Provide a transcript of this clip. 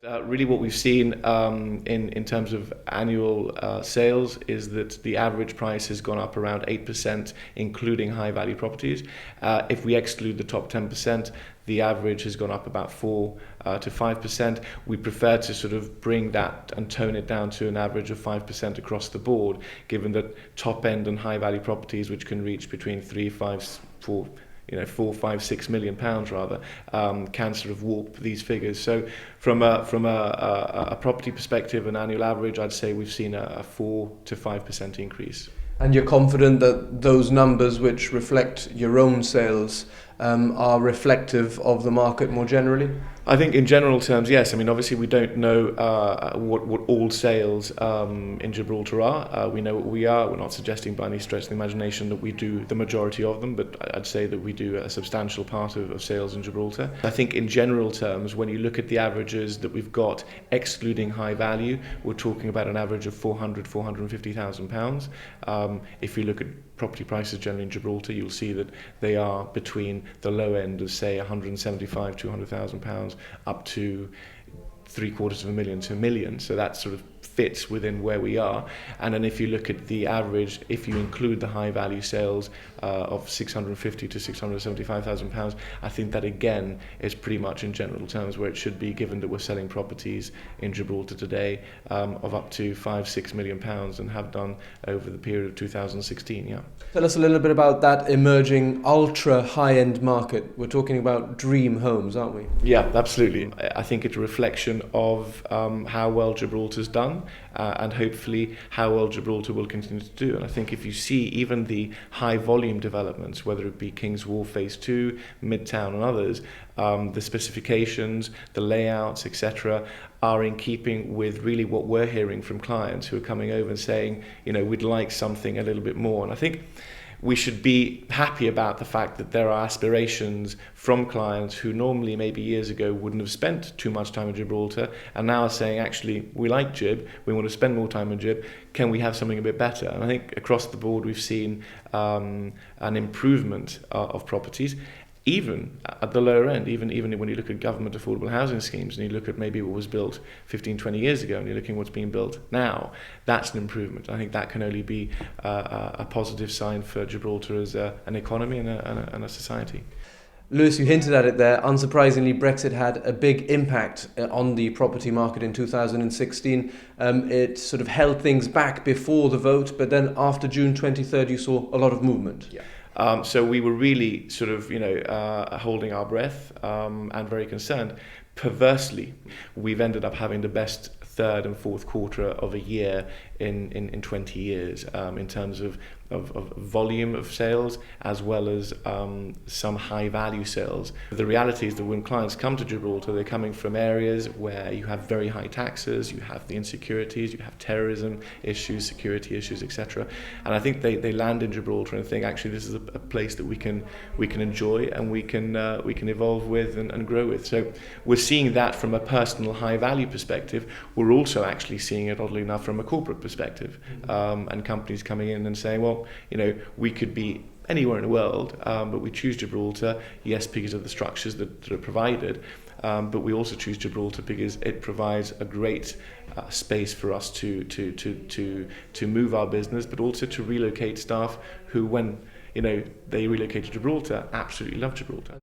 Really what we've seen in terms of annual sales is that the average price has gone up around 8%, including high value properties. If we exclude the top 10%, the average has gone up about 4 to 5%. We prefer to sort of bring that and tone it down to an average of 5% across the board, given that top end and high value properties, which can reach between 3, 5, 4, 4, 5, 6 million pounds rather, can sort of warp these figures. So from a property perspective, an annual average, I'd say we've seen a 4 to 5% increase. And you're confident that those numbers, which reflect your own sales, are reflective of the market more generally? I think in general terms, yes. I mean, obviously we don't know what all sales in Gibraltar are. We know what we are. We're not suggesting by any stretch of the imagination that we do the majority of them, but I'd say that we do a substantial part of sales in Gibraltar. I think in general terms, when you look at the averages that we've got, excluding high value, we're talking about an average of £450,000. If you look at property prices generally in Gibraltar, you'll see that they are between the low end of, say, £175,000, £200,000 up to £750,000 to £1 million. So that sort of fits within where we are. And then if you look at the average, if you include the high value sales of £650,000 to £675,000, I think that again is pretty much in general terms where it should be, given that we're selling properties in Gibraltar today of up to £5-6 million and have done over the period of 2016. Yeah. Tell us a little bit about that emerging ultra high-end market. We're talking about dream homes, aren't we? Yeah, absolutely. I think it's a reflection of how well Gibraltar's done and hopefully how well Gibraltar will continue to do. And I think if you see even the high volume developments, whether it be King's Wharf Phase 2, Midtown and others, the specifications, the layouts, etc., are in keeping with really what we're hearing from clients who are coming over and saying, we'd like something a little bit more. And I think we should be happy about the fact that there are aspirations from clients who normally maybe years ago wouldn't have spent too much time in Gibraltar and now are saying, actually, we like Gib, we want to spend more time in Gib, can we have something a bit better? And I think across the board we've seen an improvement of properties, even at the lower end, even when you look at government affordable housing schemes and you look at maybe what was built 15, 20 years ago and you're looking at what's being built now, that's an improvement. I think that can only be a positive sign for Gibraltar as an economy and a society. Lewis, you hinted at it there. Unsurprisingly, Brexit had a big impact on the property market in 2016. It sort of held things back before the vote, but then after June 23rd, you saw a lot of movement. Yeah. So we were really sort of, holding our breath and very concerned. Perversely, we've ended up having the best third and fourth quarter of a year in 20 years in terms of volume of sales as well as some high value sales. The reality is that when clients come to Gibraltar, they're coming from areas where you have very high taxes, you have the insecurities, you have terrorism issues, security issues, etc. And I think they land in Gibraltar and think, actually, this is a place that we can enjoy and we can evolve with and grow with. So we're seeing that from a personal high value perspective. We're also actually seeing it, oddly enough, from a corporate perspective, and companies coming in and saying, well, we could be anywhere in the world, but we choose Gibraltar, yes, because of the structures that are provided, but we also choose Gibraltar because it provides a great space for us to move our business, but also to relocate staff who, when they relocate to Gibraltar, absolutely love Gibraltar.